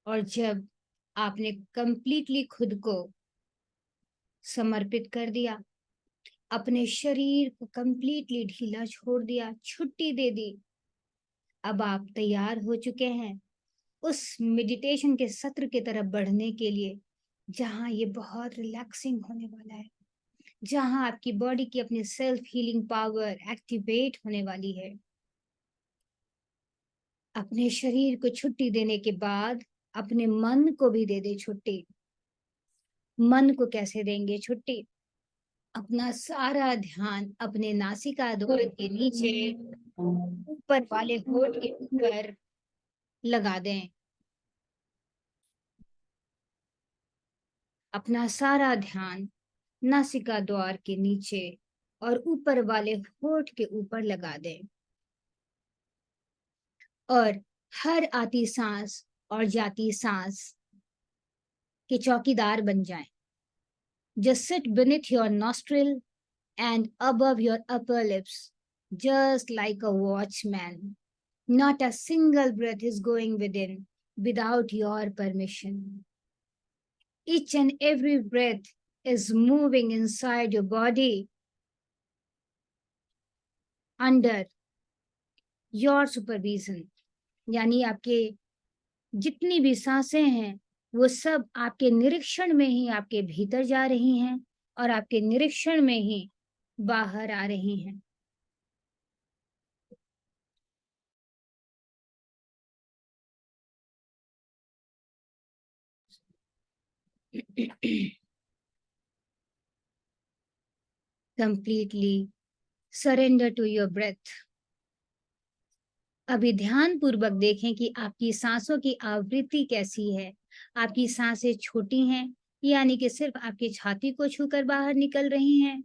और जब आपने कंप्लीटली खुद को समर्पित कर दिया, अपने शरीर को कंप्लीटली ढीला छोड़ दिया, छुट्टी दे दी, अब आप तैयार हो चुके हैं उस मेडिटेशन के सत्र की तरफ बढ़ने के लिए, जहां ये बहुत रिलैक्सिंग होने वाला है, जहां आपकी बॉडी की अपनी सेल्फ हीलिंग पावर एक्टिवेट होने वाली है। अपने शरीर को छुट्टी देने के बाद अपने मन को भी दे दे छुट्टी। मन को कैसे देंगे छुट्टी? अपना सारा ध्यान अपने नासिका द्वार के नीचे ऊपर वाले होठ के ऊपर लगा दें। अपना सारा ध्यान नासिका द्वार के नीचे और ऊपर वाले होठ के ऊपर लगा दें और हर आती सांस और जाती सांस के चौकीदार बन जाएं। Just sit beneath your nostril and above your upper lips, just like a watchman. Not a single breath is going within without your permission. Each and every breath is moving inside your body under your supervision. यानी आपके जितनी भी सांसें हैं वो सब आपके निरीक्षण में ही आपके भीतर जा रही हैं और आपके निरीक्षण में ही बाहर आ रही हैं। Completely surrender to your breath. अभी ध्यान पूर्वक देखें कि आपकी सांसों की आवृत्ति कैसी है। आपकी सांसें छोटी हैं, यानी कि सिर्फ आपकी छाती को छूकर बाहर निकल रही हैं,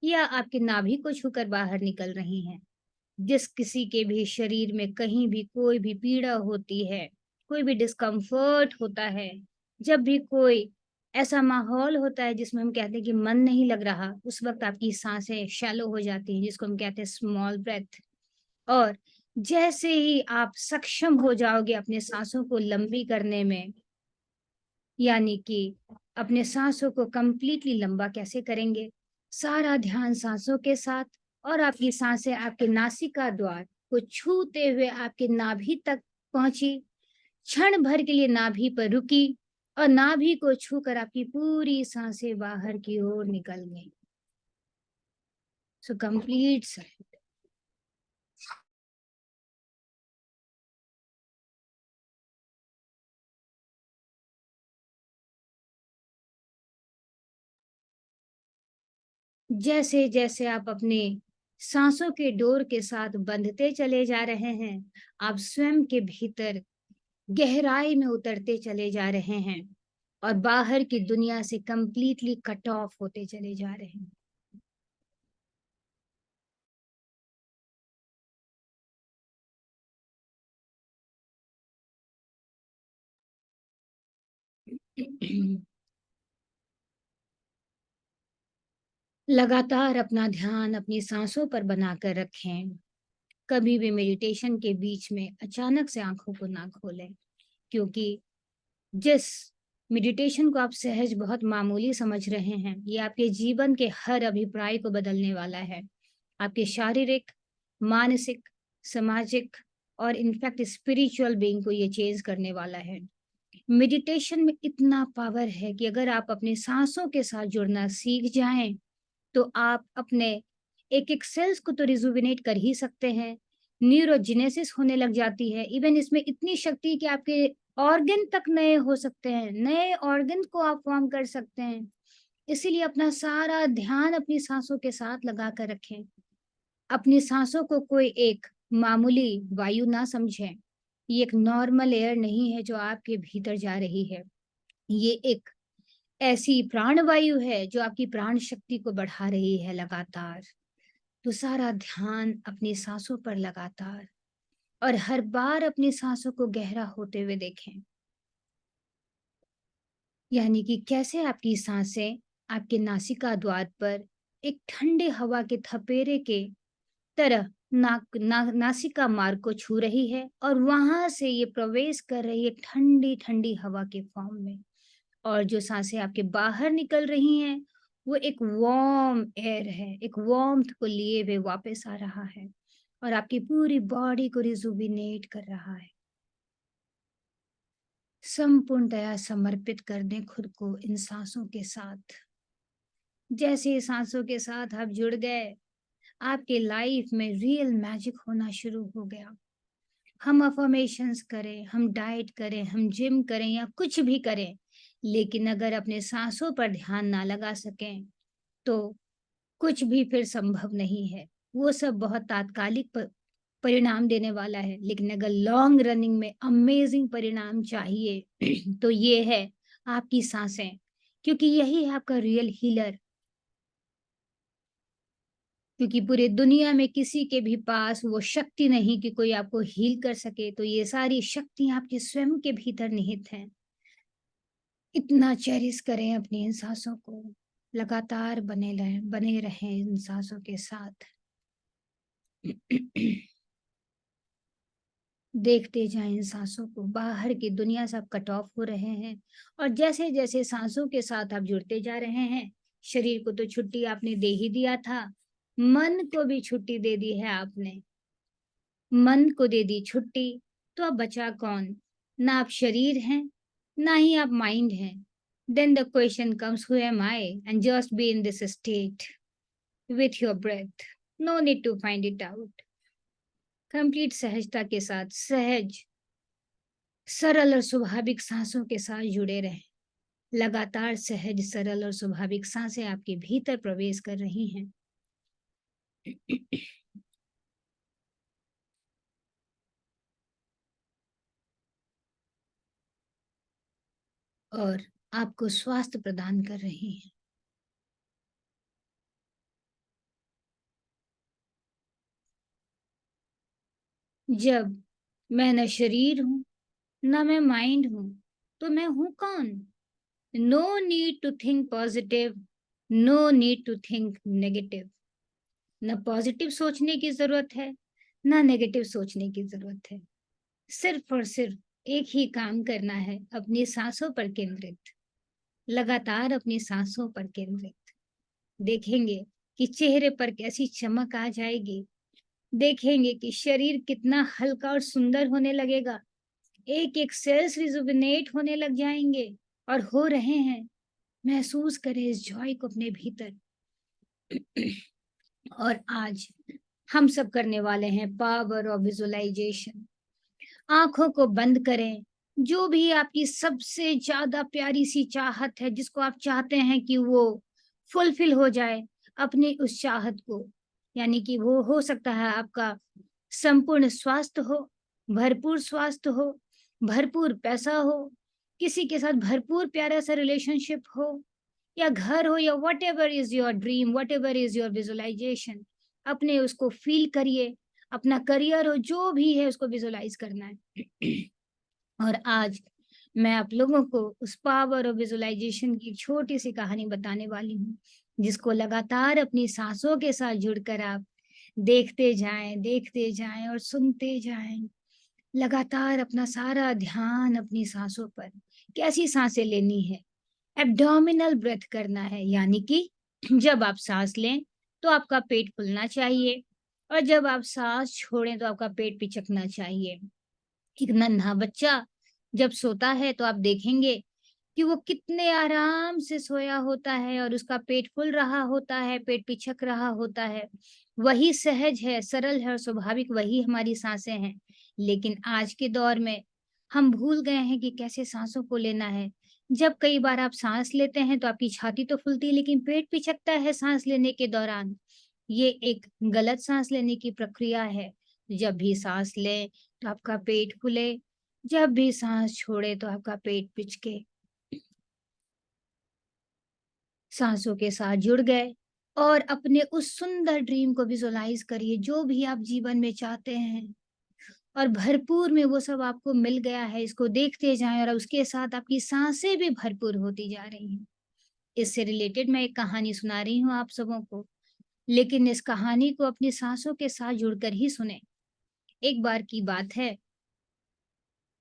या आपके नाभि को छूकर बाहर निकल रही हैं। जिस किसी के भी शरीर में कहीं भी कोई भी पीड़ा होती है, कोई भी डिस्कम्फर्ट होता है, जब भी कोई ऐसा माहौल होता है जिसमें हम कहते हैं कि मन नहीं लग रहा, उस वक्त आपकी सांसें शैलो हो जाती हैं, जिसको हम कहते हैं स्मॉल ब्रेथ। और जैसे ही आप सक्षम हो जाओगे अपने सांसों को लंबी करने में, यानी कि अपने सांसों को कंप्लीटली लंबा कैसे करेंगे, सारा ध्यान सांसों के साथ, और आपकी सांसें आपके नासिका द्वार को छूते हुए आपके नाभि तक पहुंची, क्षण भर के लिए नाभि पर रुकी और नाभि को छूकर आपकी पूरी सांसें बाहर की ओर निकल गई। So complete surrender. जैसे जैसे आप अपने सांसों के डोर के साथ बंधते चले जा रहे हैं, आप स्वयं के भीतर गहराई में उतरते चले जा रहे हैं और बाहर की दुनिया से कंप्लीटली कट ऑफ होते चले जा रहे हैं। लगातार अपना ध्यान अपनी सांसों पर बनाकर रखें। कभी भी मेडिटेशन के बीच में अचानक से आंखों को ना खोलें, क्योंकि जिस मेडिटेशन को आप सहज बहुत मामूली समझ रहे हैं, ये आपके जीवन के हर अभिप्राय को बदलने वाला है। आपके शारीरिक, मानसिक, सामाजिक और इनफैक्ट स्पिरिचुअल बीइंग को ये चेंज करने वाला है। मेडिटेशन में इतना पावर है कि अगर आप अपने सांसों के साथ जुड़ना सीख जाएं, तो आप अपने एक एक सेल्स को तो रिजुविनेट कर ही सकते हैं। न्यूरोजेनेसिस होने लग जाती है। इवन इसमें इतनी शक्ति है कि आपके ऑर्गन तक नए हो सकते हैं, नए ऑर्गन को आप फॉर्म कर सकते हैं। इसीलिए अपना सारा ध्यान अपनी सांसों के साथ लगा कर रखें। अपनी सांसों को कोई एक मामूली वायु ना समझें। ये एक नॉर्मल एयर नहीं है जो आपके भीतर जा रही है। ये एक ऐसी प्राणवायु है जो आपकी प्राण शक्ति को बढ़ा रही है लगातार। तो सारा ध्यान अपनी सांसों पर लगातार, और हर बार अपनी सांसों को गहरा होते हुए देखें, यानी कि कैसे आपकी सांसें आपके नासिका द्वार पर एक ठंडे हवा के थपेरे के तरह नासिका मार्ग को छू रही है और वहां से ये प्रवेश कर रही है ठंडी ठंडी हवा के फॉर्म में। और जो सांसें आपके बाहर निकल रही हैं, वो एक वार्म एयर है, एक वार्मथ को लिए हुए वापस आ रहा है और आपकी पूरी बॉडी को रिजुविनेट कर रहा है। संपूर्णतया समर्पित कर दें खुद को इन सांसों के साथ। जैसे सांसों के साथ आप जुड़ गए, आपके लाइफ में रियल मैजिक होना शुरू हो गया। हम अफर्मेशंस करें, हम डाइट करें, हम जिम करें या कुछ भी करें, लेकिन अगर अपने सांसों पर ध्यान ना लगा सकें, तो कुछ भी फिर संभव नहीं है। वो सब बहुत तात्कालिक परिणाम देने वाला है, लेकिन अगर लॉन्ग रनिंग में अमेजिंग परिणाम चाहिए तो ये है आपकी सांसें, क्योंकि यही है आपका रियल हीलर। क्योंकि पूरे दुनिया में किसी के भी पास वो शक्ति नहीं कि कोई आपको हील कर सके, तो ये सारी शक्ति आपके स्वयं के भीतर निहित हैं। इतना चेरिश करें अपनी इन सांसों को, लगातार बने रहें इन सांसों के साथ। देखते जाएं इन सांसों को, बाहर की दुनिया से आप कट ऑफ हो रहे हैं और जैसे जैसे सांसों के साथ आप जुड़ते जा रहे हैं, शरीर को तो छुट्टी आपने दे ही दिया था, मन को भी छुट्टी दे दी है आपने। मन को दे दी छुट्टी, तो अब बचा कौन? ना आप शरीर हैं, ना ही आप माइंड हैं। Then the question comes, who am I? And just be in this state with your breath. No need to find it out. Complete सहजता के साथ, सहज, सरल और स्वाभाविक सांसों के साथ जुड़े रहें। लगातार सहज, सरल और स्वाभाविक सांसें आपके भीतर प्रवेश कर रही हैं। और आपको स्वास्थ्य प्रदान कर रही हैं। जब मैं न शरीर हूं, ना मैं माइंड हूं, तो मैं हूं कौन? No need to think positive, no need to think negative. न पॉजिटिव सोचने की जरूरत है, ना नेगेटिव सोचने की जरूरत है। सिर्फ और सिर्फ एक ही काम करना है, अपनी सांसों पर केंद्रित, लगातार अपनी सांसों पर केंद्रित। देखेंगे कि चेहरे पर कैसी चमक आ जाएगी, देखेंगे कि शरीर कितना हल्का और सुंदर होने लगेगा, एक एक सेल्स रिजुविनेट होने लग जाएंगे और हो रहे हैं। महसूस करें इस जॉय को अपने भीतर। और आज हम सब करने वाले हैं पावर ऑफ विजुअलाइजेशन। आंखों को बंद करें। जो भी आपकी सबसे ज्यादा प्यारी सी चाहत है, जिसको आप चाहते हैं कि वो फुलफिल हो जाए, अपनी उस चाहत को, यानी कि वो हो सकता है आपका संपूर्ण स्वास्थ्य हो, भरपूर स्वास्थ्य हो, भरपूर पैसा हो, किसी के साथ भरपूर प्यारा सा रिलेशनशिप हो, या घर हो, या whatever is your dream, whatever is your visualisation, अपने उसको फील करिए। अपना करियर हो, जो भी है उसको विजुअलाइज करना है। और आज मैं आप लोगों को उस पावर ऑफ विजुअलाइजेशन की छोटी सी कहानी बताने वाली हूँ, जिसको लगातार अपनी सांसों के साथ जुड़कर आप देखते जाएं और सुनते जाएं। लगातार अपना सारा ध्यान अपनी सांसों पर, कैसी सांसें लेनी है, एब्डोमिनल ब्रेथ करना है, यानी कि जब आप सांस लें तो आपका पेट फूलना चाहिए और जब आप सांस छोड़ें तो आपका पेट पिचकना चाहिए। एक नन्हा बच्चा जब सोता है तो आप देखेंगे कि वो कितने आराम से सोया होता है और उसका पेट फूल रहा होता है, पेट पिचक रहा होता है। वही सहज है, सरल है और स्वाभाविक वही हमारी सांसें हैं। लेकिन आज के दौर में हम भूल गए हैं कि कैसे सांसों को लेना है। जब कई बार आप सांस लेते हैं तो आपकी छाती तो फूलती है, लेकिन पेट पिचकता है सांस लेने के दौरान। ये एक गलत सांस लेने की प्रक्रिया है। जब भी सांस लें तो आपका पेट फूले, जब भी सांस छोड़े तो आपका पेट पिचके। सांसों के साथ जुड़ गए और अपने उस सुंदर ड्रीम को विजुअलाइज करिए, जो भी आप जीवन में चाहते हैं और भरपूर में वो सब आपको मिल गया है। इसको देखते जाएं और उसके साथ आपकी सांसें भी भरपूर होती जा रही हैं। इससे रिलेटेड मैं एक कहानी सुना रही हूँ आप सबों को। लेकिन इस कहानी को अपनी सांसों के साथ जुड़कर ही सुने। एक बार की बात है,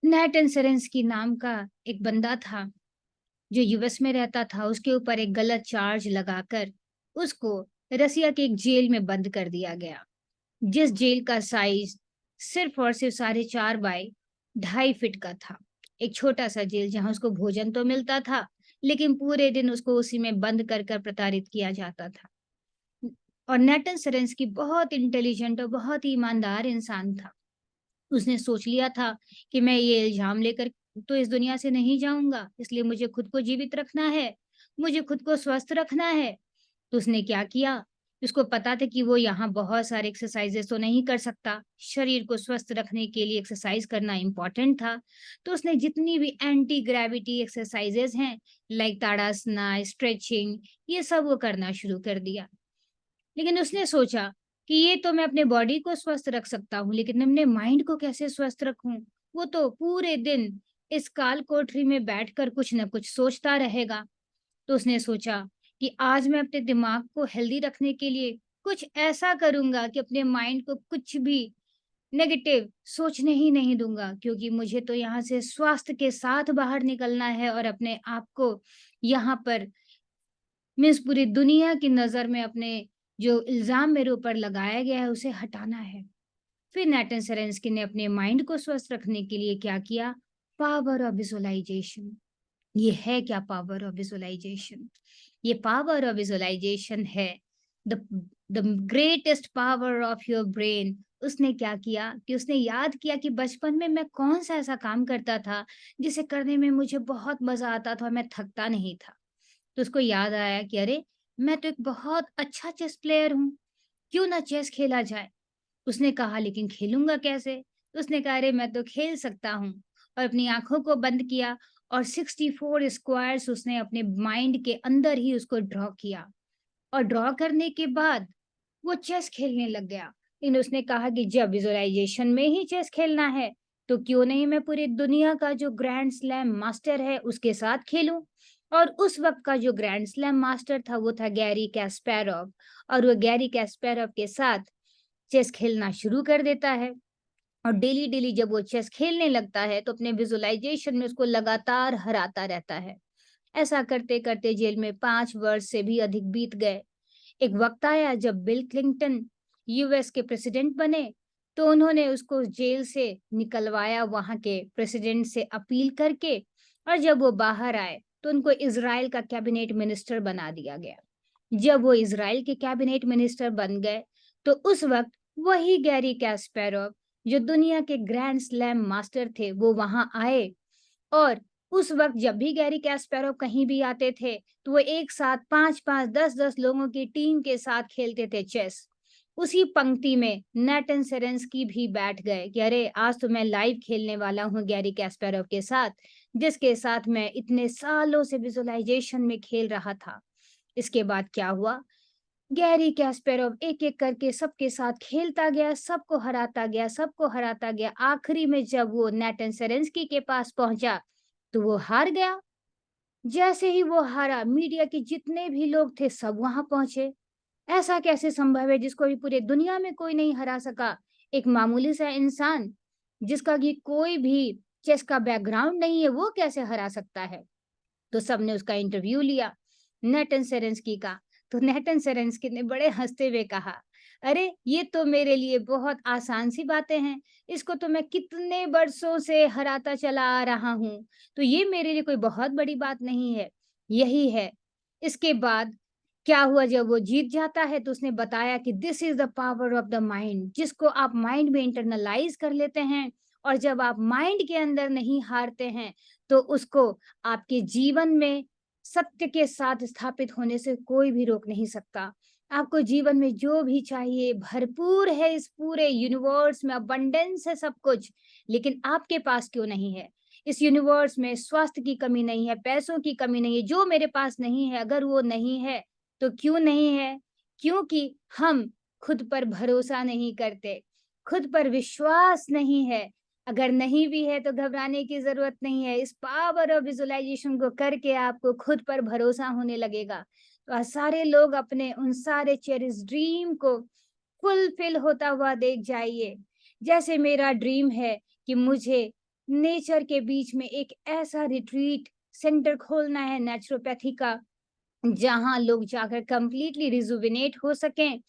नेटन सेरेंस्की नाम का एक बंदा था जो यूएस में रहता था। उसके ऊपर एक गलत चार्ज लगाकर उसको रसिया के एक जेल में बंद कर दिया गया, जिस जेल का साइज सिर्फ और सिर्फ 4.5 बाय 2.5 फीट का था। एक छोटा सा जेल जहां उसको भोजन तो मिलता था, लेकिन पूरे दिन उसको उसी में बंद कर कर प्रताड़ित किया जाता था। और नेटन सेरेंस्की बहुत इंटेलिजेंट और बहुत ही ईमानदार इंसान था। उसने सोच लिया था कि मैं ये इल्ज़ाम लेकर तो इस दुनिया से नहीं जाऊँगा, इसलिए मुझे खुद को जीवित रखना है, मुझे खुद को स्वस्थ रखना है। तो उसने क्या किया, उसको पता था कि वो यहाँ बहुत सारे एक्सरसाइज़ेज़ तो नहीं कर सकता, शरीर को स्वस्थ रखने के लिए एक्सरसाइज़ करना इम्पोर्टेंट था। तो उसने जितनी भी एंटी ग्रेविटी एक्सरसाइज़ेज़ हैं, लाइक ताड़ासना, स्ट्रेचिंग, ये सब वो करना शुरू कर दिया। लेकिन उसने सोचा कि ये तो मैं अपने बॉडी को स्वस्थ रख सकता हूँ, लेकिन अपने माइंड को कैसे स्वस्थ रखूँ? वो तो पूरे दिन इस काल कोठरी में बैठकर कुछ न कुछ सोचता रहेगा। तो उसने सोचा कि आज मैं अपने दिमाग को हेल्दी रखने के लिए कुछ ऐसा करूँगा कि अपने माइंड को कुछ भी नेगेटिव सोचने ही नहीं दूँगा, क्योंकि मुझे तो यहाँ से स्वास्थ्य के साथ बाहर निकलना है और अपने आप को यहाँ पर मीन्स पूरी दुनिया की नज़र में अपने जो इल्ज़ाम मेरे ऊपर लगाया गया है, उसे हटाना है। फिर नेटन सेरेंस्की ने अपने माइंड को स्वस्थ रखने के लिए क्या किया? Power of visualisation. ये है क्या पावर ऑफ विज़ुअलाइज़ेशन? ये पावर ऑफ विज़ुअलाइज़ेशन है the the greatest power of your brain. उसने क्या किया कि उसने याद किया कि बचपन में मैं कौन-सा ऐसा काम करता था, जिसे करने में मुझे बहुत मज़ा आता था और मैं थकता नहीं था। तो उसको याद आया कि अरे! मैं तो एक बहुत अच्छा चेस प्लेयर हूँ, क्यों ना चेस खेला जाए? उसने कहा लेकिन खेलूँगा कैसे? तो उसने कहा अरे मैं तो खेल सकता हूँ, और अपनी आँखों को बंद किया और 64 स्क्वायर्स उसने अपने माइंड के अंदर ही उसको ड्रॉ किया। और ड्रॉ करने के बाद वो चेस खेलने लग गया। लेकिन उसने कहा कि जब विज़ुअलाइज़ेशन में ही चेस खेलना है, तो क्यों नहीं मैं पूरी दुनिया का जो ग्रैंड स्लैम मास्टर है, उसके साथ खेलूँ। और उस वक़्त का जो ग्रैंड स्लैम मास्टर था, वो था गैरी कैस्पेरोव। और वो गैरी कैस्पेरोव के साथ चेस खेलना शुरू कर देता है। और डेली-डेली जब वो चेस खेलने लगता है, तो अपने विज़ुअलाइज़ेशन में उसको लगातार हराता रहता है। ऐसा करते-करते जेल में 5 वर्ष से भी अधिक बीत गए। एक वक्त आया जब बिल क्लिंटन यूएस के प्रेसिडेंट बने, तो उन्होंने उसको जेल से निकलवाया वहाँ के प्रेसिडेंट से अपील करके। और जब वो बाहर आए, तो उनको इज़राइल का कैबिनेट मिनिस्टर बना दिया गया। जब वो इज़राइल के कैबिनेट मिनिस्टर बन गए, तो उस वक़्त वही गैरी कैस्पेरोव, जो दुनिया के ग्रैंड स्लैम मास्टर थे, वो वहाँ आए। और उस वक़्त जब भी गैरी कैस्पेरोव कहीं भी आते थे, तो वो एक साथ 5-5, 10-10 लोगों की टीम के साथ खेलते थे चेस। उसी पंक्ति में नेटन सेरेंस्की भी बैठ गए कि अरे! आज तो मैं लाइव खेलने वाला हूँ गैरी कैस्पेरोव के साथ, जिसके साथ मैं इतने सालों से विज़ुअलाइज़ेशन में खेल रहा था। इसके बाद क्या हुआ? गैरी कैस्पेरोव एक-एक करके सबके साथ खेलता गया, सबको हराता गया, सबको हराता गया। आखिरी में जब वो नेटन सेरेंस्की के पास पहुँचा, तो वो हार गया। जैसे ही वो हारा, मीडिया के जितने भी लोग थे, सब वहाँ पहुँचे। ऐसा कैसे संभव है जिसको भी पूरे दुनिया में कोई नहीं हरा सका? एक मामूली सा इंसान, जिसका कि कोई भी चेस का बैकग्राउंड नहीं है, वो कैसे हरा सकता है? तो सबने उसका इंटरव्यू लिया, नेटन सेरेंस्की का। तो नेटन सेरेंस्की ने बड़े हँसते हुए कहा, "अरे! ये तो मेरे लिए बहुत आसान सी बातें हैं। इसको तो मैं कितने बरसों से हराता चला आ रहा हूँ, तो ये मेरे लिए कोई बहुत बड़ी बात नहीं है। यही है।" इसके बाद क्या हुआ, जब वो जीत जाता है, तो उसने बताया कि this is the power of the mind, जिसको आप माइंड में इंटरनलाइज़ कर लेते हैं, और जब आप माइंड के अंदर नहीं हारते हैं, तो उसको आपके जीवन में सत्य के साथ स्थापित होने से कोई भी रोक नहीं सकता। आपको जीवन में जो भी चाहिए भरपूर है, इस पूरे यूनिवर्स में अबंडेंस है सब कुछ, लेकिन आपके पास क्यों नहीं है? इस यूनिवर्स में स्वास्थ्य की कमी नहीं है, पैसों की कमी नहीं है, जो मेरे पास नहीं है, अगर वो नहीं है, तो क्यों नहीं है? क्योंकि हम खुद पर भरोसा नहीं करते, खुद पर विश्वास नहीं है। अगर नहीं भी है तो घबराने की ज़रूरत नहीं है। इस पावर ऑफ विज़ुअलाइज़ेशन को करके आपको खुद पर भरोसा होने लगेगा। तो सारे लोग अपने उन सारे चेरिश ड्रीम को फुलफिल होता हुआ देख जाइए। जैसे मेरा ड्रीम है कि मुझे नेचर के बीच में एक ऐसा रिट्रीट सेंटर खोलना है नेचुरोपैथी का, जहाँ लोग जाकर कंप्लीटली रिजुविनेट हो सकें।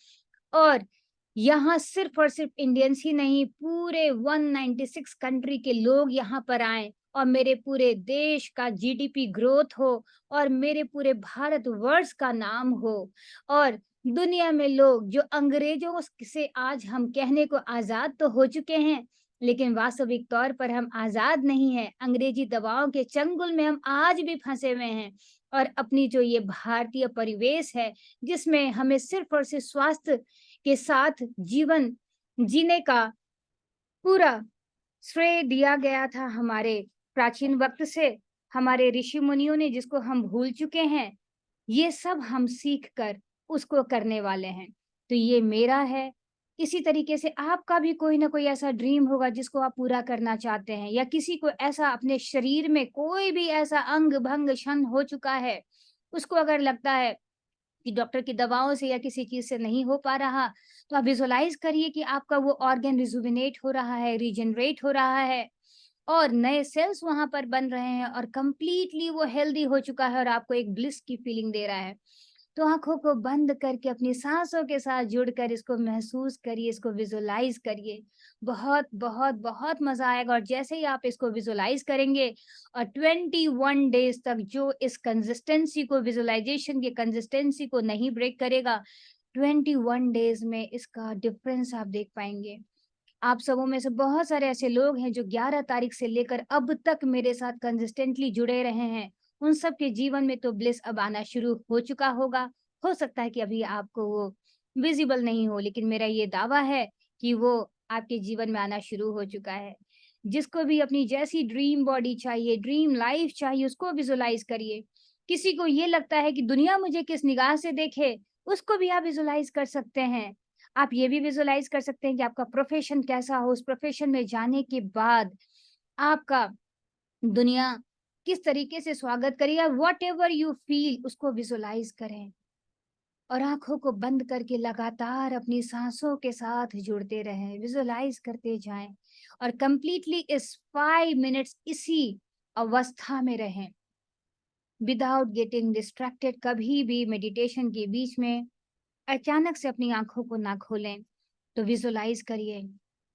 और यहाँ सिर्फ और सिर्फ इंडियंस ही नहीं, पूरे 196 कंट्री के लोग यहाँ पर आएं और मेरे पूरे देश का जीडीपी ग्रोथ हो और मेरे पूरे भारतवर्ष का नाम हो। और दुनिया में लोग जो अंग्रेजों से आज हम कहने को आजाद तो हो चुके हैं, लेकिन वास्तविक तौर पर हम आजाद नहीं हैं। अंग्रेजी दवाओं के चंगुल में हम आज भी फंसे हुए हैं। और अपनी जो ये भारतीय परिवेश है, जिसमें हमें सिर्फ और सिर्फ स्वास्थ्य के साथ जीवन जीने का पूरा श्रेय दिया गया था हमारे प्राचीन वक्त से, हमारे ऋषि मुनियों ने, जिसको हम भूल चुके हैं। ये सब हम सीख कर उसको करने वाले हैं। तो ये मेरा है। इसी तरीके से आपका भी कोई ना कोई ऐसा ड्रीम होगा जिसको आप पूरा करना चाहते हैं, या किसी को ऐसा अपने शरीर में कोई भी ऐसा अंग भंग क्षण हो चुका है, उसको अगर लगता है कि डॉक्टर की दवाओं से या किसी चीज से नहीं हो पा रहा, तो आप विजुअलाइज करिए कि आपका वो ऑर्गन रिजुविनेट हो रहा है, रीजनरेट हो रहा है और नए सेल्स वहां पर बन रहे हैं और कंप्लीटली वो हेल्दी हो चुका है और आपको एक ब्लिस की फीलिंग दे रहा है। तो आंखों को बंद करके अपनी सांसों के साथ जुड़कर इसको महसूस करिए, इसको विजुअलाइज करिए। बहुत बहुत बहुत मजा आएगा। और जैसे ही आप इसको विजुअलाइज करेंगे और 21 डेज तक जो इस कंसिस्टेंसी को, विजुअलाइजेशन की कंसिस्टेंसी को नहीं ब्रेक करेगा, 21 डेज में इसका डिफरेंस आप देख पाएंगे। आप सबों में से बहुत सारे ऐसे लोग हैं जो 11 तारीख से लेकर अब तक मेरे साथ कंसिस्टेंटली जुड़े रहे हैं। उन सब के जीवन में तो ब्लिस अब आना शुरू हो चुका होगा। हो सकता है कि अभी आपको वो विजिबल नहीं हो, लेकिन मेरा ये दावा है कि वो आपके जीवन में आना शुरू हो चुका है। जिसको भी अपनी जैसी ड्रीम बॉडी चाहिए, ड्रीम लाइफ चाहिए, उसको विजुअलाइज करिए। किसी को ये लगता है कि दुनिया मुझे किस निगाह से देखे, उसको भी आप विजुअलाइज कर सकते हैं। आप ये भी विजुअलाइज कर सकते हैं कि आपका प्रोफेशन कैसा हो, उस प्रोफेशन में जाने के बाद आपका दुनिया किस तरीके से स्वागत करेगा। वॉट एवर यू फील, उसको विजुअलाइज करें और आंखों को बंद करके लगातार अपनी सांसों के साथ जुड़ते रहें, विजुअलाइज करते जाएं और कंप्लीटली इस 5 मिनट्स इसी अवस्था में रहें, विदाउट गेटिंग डिस्ट्रैक्टेड। कभी भी मेडिटेशन के बीच में अचानक से अपनी आंखों को ना खोलें। तो विजुअलाइज करिए।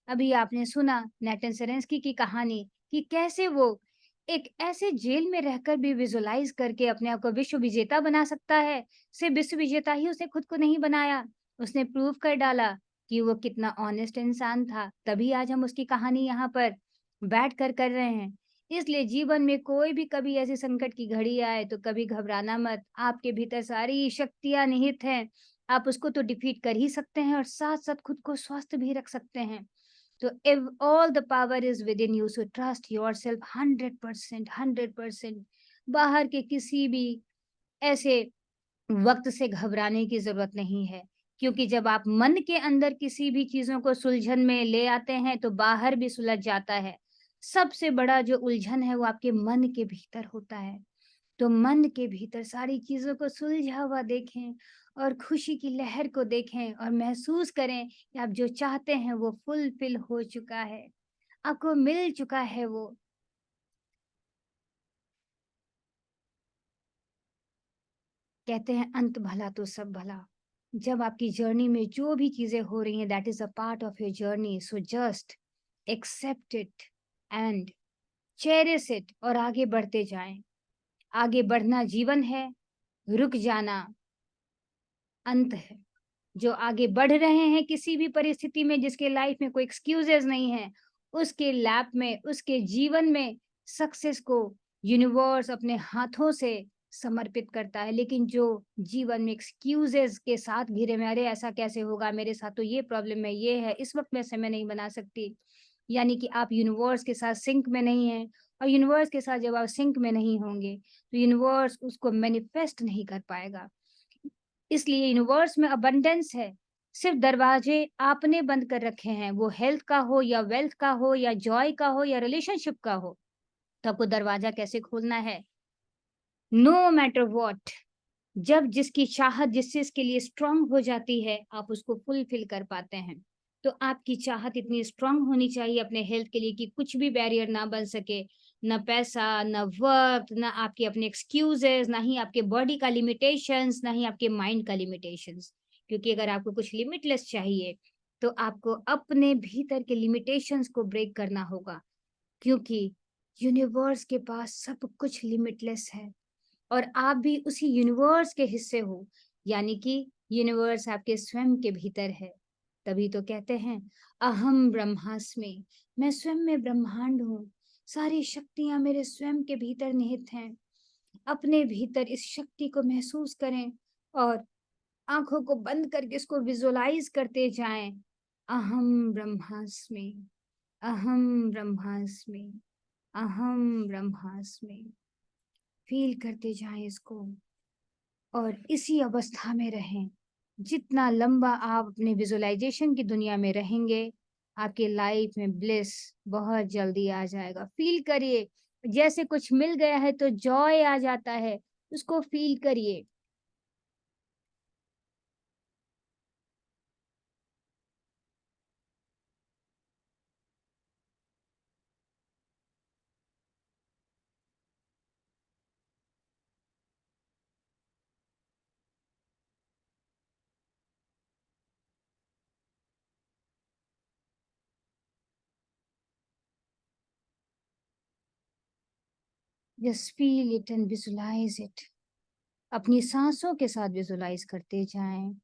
अभी आपने सुना नेटन सेरेंस्की की कहानी कि कैसे वो एक ऐसे जेल में रहकर भी विजुअलाइज करके अपने आप को विश्व विजेता बना सकता है। सिर्फ विश्व विजेता ही उसने खुद को नहीं बनाया, उसने प्रूव कर डाला कि वो कितना ऑनेस्ट इंसान था। तभी आज हम उसकी कहानी यहाँ पर बैठ कर रहे हैं। इसलिए जीवन में कोई भी कभी ऐसी संकट की घड़ी आए तो कभी घबराना मत। आपके भीतर सारी शक्तियां निहित हैं। आप उसको तो डिफीट कर ही सकते हैं और साथ साथ खुद को स्वस्थ भी रख सकते हैं। तो if all the power is with in you, so trust yourself 100%, 100%। बाहर के किसी भी ऐसे वक्त से घबराने की जरूरत नहीं है, क्योंकि जब आप मन के अंदर किसी भी चीजों को सुलझन में ले आते हैं तो बाहर भी सुलझ जाता है। सबसे बड़ा जो उलझन है वो आपके मन के भीतर होता है। तो मन के भीतर सारी चीजों को सुलझा हुआ देखें और खुशी की लहर को देखें और महसूस करें कि आप जो चाहते हैं वो फुलफिल हो चुका है, आपको मिल चुका है वो। कहते हैं अंत भला तो सब भला। जब आपकी जर्नी में जो भी चीजें हो रही हैं, that is a part of your journey, so just accept it and cherish it और आगे बढ़ते जाएं। आगे बढ़ना जीवन है, रुक जाना अंत है। जो आगे बढ़ रहे हैं किसी भी परिस्थिति में, जिसके लाइफ में कोई एक्सक्यूजेस नहीं है, उसके लैप में, उसके जीवन में सक्सेस को यूनिवर्स अपने हाथों से समर्पित करता है। लेकिन जो जीवन में एक्सक्यूजेस के साथ घिरे में, अरे ऐसा कैसे होगा, मेरे साथ तो ये प्रॉब्लम है, ये है, इस वक्त मैं समय नहीं बना सकती, यानी कि आप यूनिवर्स के साथ सिंक में नहीं है। और यूनिवर्स के साथ जब आप सिंक में नहीं होंगे तो यूनिवर्स उसको मैनिफेस्ट नहीं कर पाएगा। इसलिए यूनिवर्स में अबंडेंस है, सिर्फ दरवाजे आपने बंद कर रखे हैं, वो हेल्थ का हो या वेल्थ का हो या जॉय का हो या रिलेशनशिप का हो। तो आपको दरवाजा कैसे खोलना है? नो मैटर व्हाट, जब जिसकी चाहत जिस चीज़ के लिए स्ट्रॉन्ग हो जाती है, आप उसको फुलफ़िल कर पाते हैं। तो आपकी चाहत इतनी स्ट्रॉन्ग होनी चाहिए अपने हेल्थ के लिए कि कुछ भी बैरियर ना बन सके, ना पैसा, ना वक़्त, ना आपके अपने एक्सक्यूज़ेज़, ना ही आपके बॉडी का लिमिटेशंस, ना ही आपके माइंड का लिमिटेशंस। क्योंकि अगर आपको कुछ लिमिटलेस चाहिए, तो आपको अपने भीतर के लिमिटेशंस को ब्रेक करना होगा, क्योंकि यूनिवर्स के पास सब कुछ लिमिटलेस है। और आप भी उसी यूनिवर्स के हिस्से हो, यानी कि यूनिवर्स आपके स्वयं के भीतर है। तभी तो कहते हैं, अहम ब्रह्मास्मि, मैं स्वयं में ब्रह्मांड हूँ। सारी शक्तियाँ मेरे स्वयं के भीतर निहित हैं। अपने भीतर इस शक्ति को महसूस करें और आँखों को बंद करके इसको विज़ुअलाइज़ करते जाएँ। अहम ब्रह्मास्मि, अहम ब्रह्मास्मि, अहम ब्रह्मास्मि। फ़ील करते जाएँ इसको। और इसी अवस्था में रहें। जितना लंबा आप अपने विज़ुअलाइज़ेशन की दुनिया में रहेंगे, आपके लाइफ़ में ब्लिस बहुत जल्दी आ जाएगा। फ़ील करिए, जैसे कुछ मिल गया है तो जॉय आ जाता है, उसको फ़ील करिए। Just feel it and visualise it. अपनी साँसों के साथ विज़ुअलाइज़ करते जाएँ।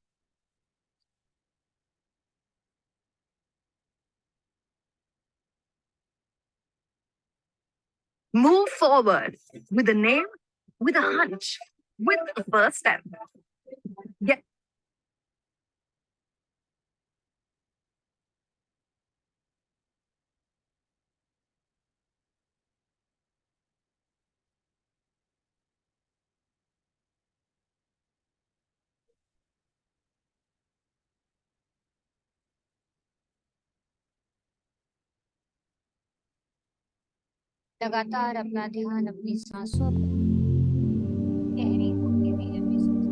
Move forward with a name, with a hunch, with the first step. Get लगातार अपना ध्यान अपनी साँसों पर गहरी होके भी लंबी सांस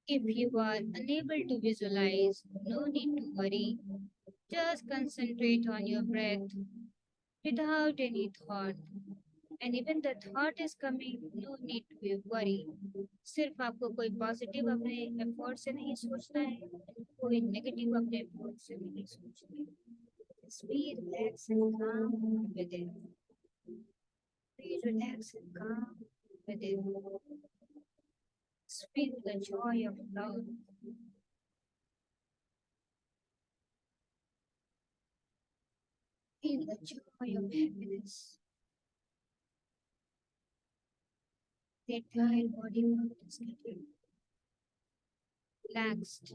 If you are unable to visualize, no need to worry. Just concentrate on your breath without any thought. And even the thought is coming, no need to be worry. सिर्फ आपको कोई पॉजिटिव अपने एफर्ट से नहीं सोचना है, कोई negative अपने एफर्ट से नहीं सोचना है. Just be relaxed and calm within. Be relaxed and calm within. Feel the joy of love. Feel the joy of happiness. The entire body is getting relaxed.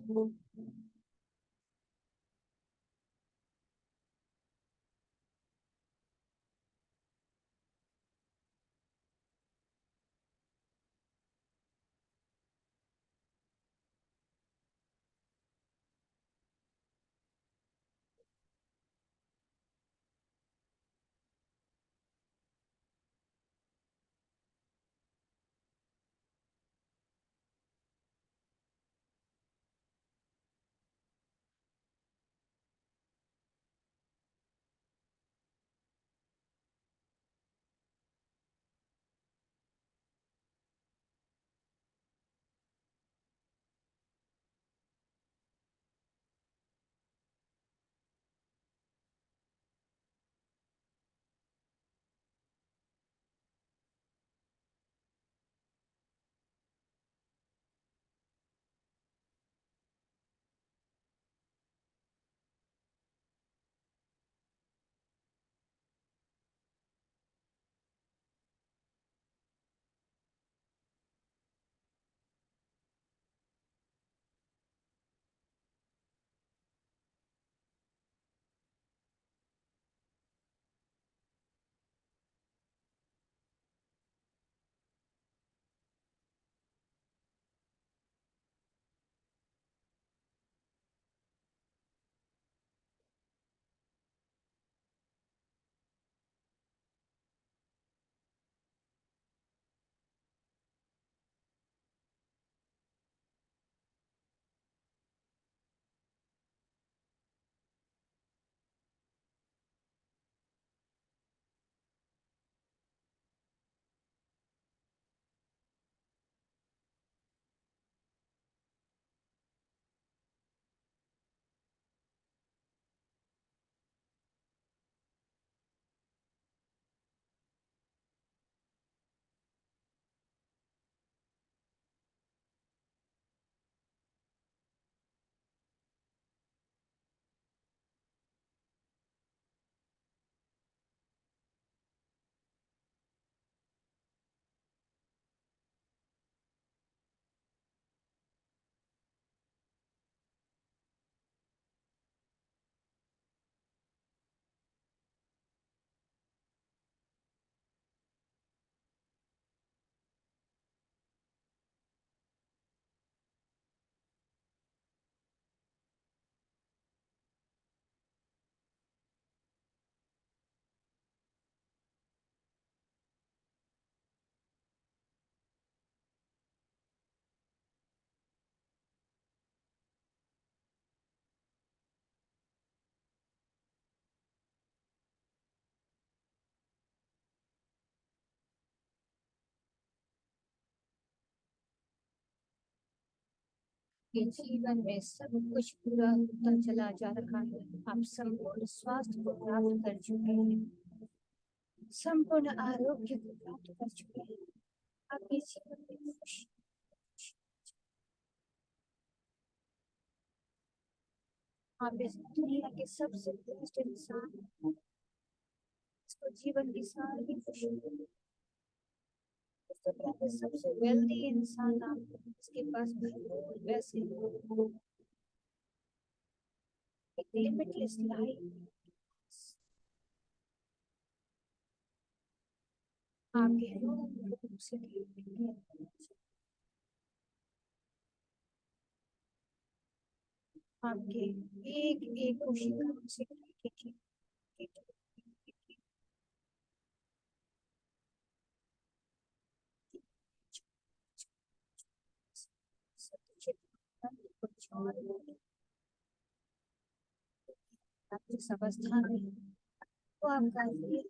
आपके जीवन में सब कुछ पूरा होता चला जा रहा है। आप संपूर्ण स्वास्थ्य को प्राप्त कर चुके हैं, संपूर्ण आरोग्य को प्राप्त कर चुके हैं। आपके जीवन में खुशी, आप इस दुनिया के सबसे बेस्ट इंसान हैं। इसको जीवन की सारी खुशी, इस दुनिया के सबसे वेल्दी इंसान आप हैं, जिसके पास भरपूर पैसे हैं, एक लिमिटलेस लाइफ। आपके रूप से आपके एक एक खुशी का से जिस अवस्था में तो आपका ये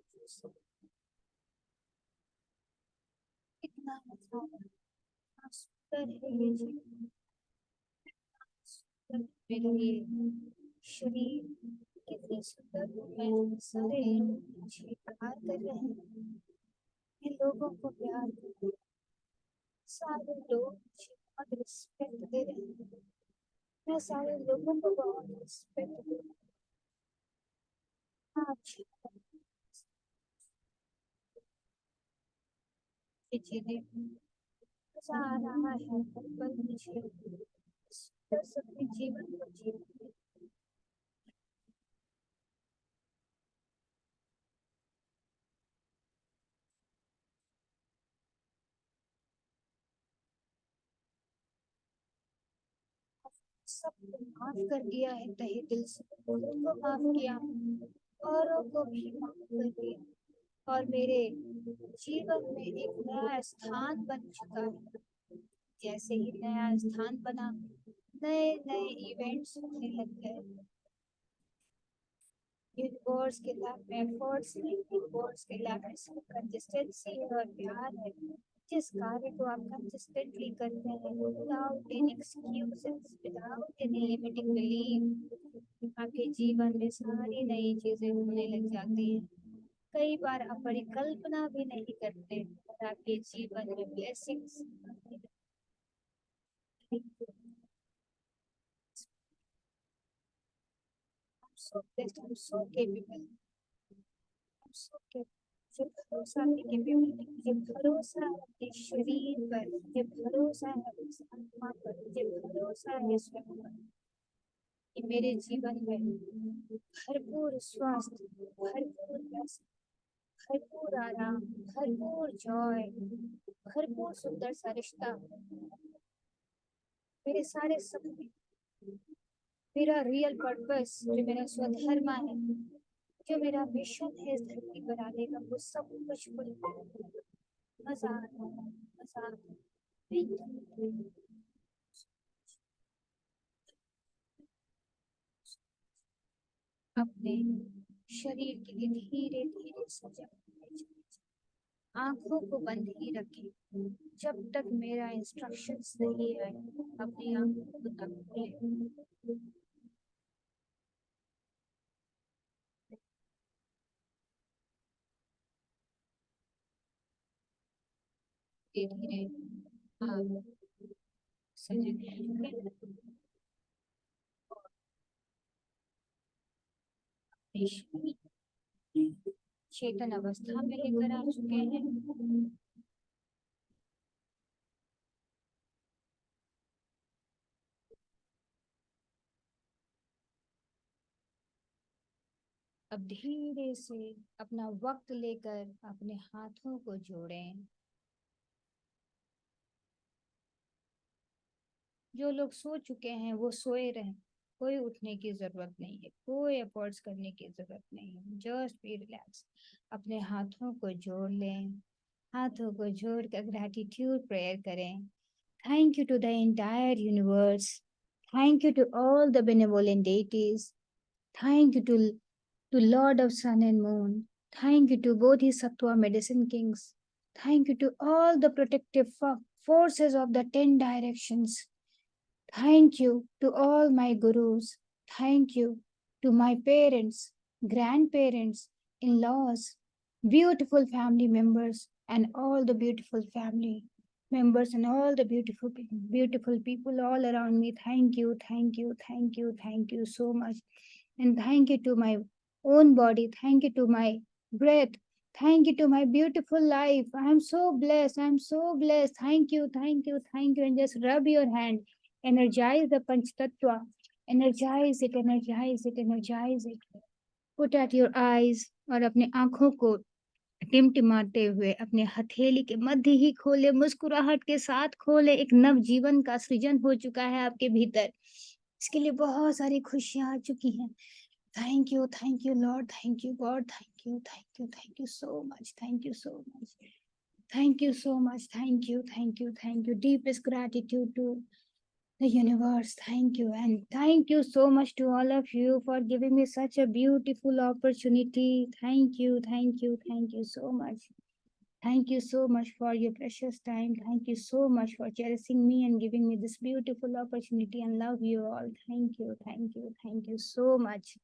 कितना अच्छा सुंदर है ये जीवन, मेरा ये शरीर कितनी सुंदर है। सारे लोग मुझे प्यार कर रहे हैं, मैं लोगों को प्यार कर रही हूँ। सारे लोग मुझे बहुत रिस्पेक्ट दे रहे हैं, मैं सारे लोगों को बहुत रिस्पेक्ट दे रही हूँ। अच्छी चीजें मजा आ रहा है, पर मुझे बस अपने जीवन को जीना। सबको माफ कर दिया है तहे दिल से, उनको माफ किया, औरों को भी माफ कर दिया, और मेरे जीवन में एक नया स्थान बन चुका है। जैसे ही नया स्थान बना, नए नए इवेंट्स होने लग गए। यूनिवर्स के लाइफ में एफर्ट्स नहीं, यूनिवर्स के लाइफ में सिर्फ कंसिस्टेंसी और प्यार है। जिस कार्य को आप कंसिस्टेंटली करते हैं, without any excuses, without any limiting belief, आपके जीवन में सारी नई चीजें होने लग जाती हैं। कई बार आप परिकल्पना भी नहीं करते और आपके जीवन में blessings. So blessed, I'm so capable, I'm so capable। ये भरोसा आपकी कैपेबिलिटी, ये भरोसा है अपने शरीर पर, ये भरोसा है अपनी आत्मा पर, ये भरोसा है स्वयं पर कि मेरे जीवन में भरपूर स्वास्थ्य, भरपूर पैसा, भरपूर आराम, भरपूर जॉय, भरपूर सुंदर सा रिश्ता, मेरे सारे सपने, मेरा रियल पर्पस, जो मेरा स्वधर्म है, जो मेरा मिशन है इस धरती पर आने का, वो सब कुछ मजा आ रहा है, मजा आ रहा है। अपने शरीर के लिए धीरे धीरे सजग, आंखों को बंद ही रखें जब तक मेरा इंस्ट्रक्शंस नहीं आए। अपनी आंखों को तक खोलें। धीरे धीरे आप सजग हैं, चेतन अवस्था में लेकर आ चुके हैं। अब धीरे से अपना वक्त लेकर अपने हाथों को जोड़ें। जो लोग सो चुके हैं वो सोए रहें, कोई उठने की जरूरत नहीं है, कोई एफर्ट्स करने की जरूरत नहीं है, जस्ट बी रिलैक्स। अपने हाथों को जोड़ लें, हाथों को जोड़कर ग्रैटिट्यूड प्रेयर करें। Thank you to the entire universe, thank you to all the benevolent deities, thank you to Lord of Sun and Moon. Thank you to Bodhisattva Medicine Kings. Thank you to all the protective forces of the 10 directions. Thank you to all my gurus. Thank you to my parents, grandparents, in laws, beautiful family members, and all the beautiful family members, and all the beautiful people all around me. Thank you, thank you, thank you, thank you so much. And thank you to my own body. Thank you to my breath. Thank you to my beautiful life. I'm so blessed. I'm so blessed. Thank you, thank you, thank you. And just rub your hand. Energize the Panch Tattva. Energize it, energize it, energize it. Put at your eyes और अपने आंखों को टिमटिमाते हुए अपने हथेली के मध्य ही खोले, मुस्कुराहट के साथ खोले। एक नव जीवन का सृजन हो चुका है आपके भीतर। इसके लिए बहुत सारी खुशियां आ चुकी हैं। Thank you, Lord. Thank you, God. Thank you so much. Thank you so much. Thank you so much. Thank you. Deepest gratitude to the universe. Thank you. And thank you so much to all of you for giving me such a beautiful opportunity. Thank you so much. Thank you so much for your precious time. Thank you so much for cherishing me and giving me this beautiful opportunity, and love you all. Thank you so much.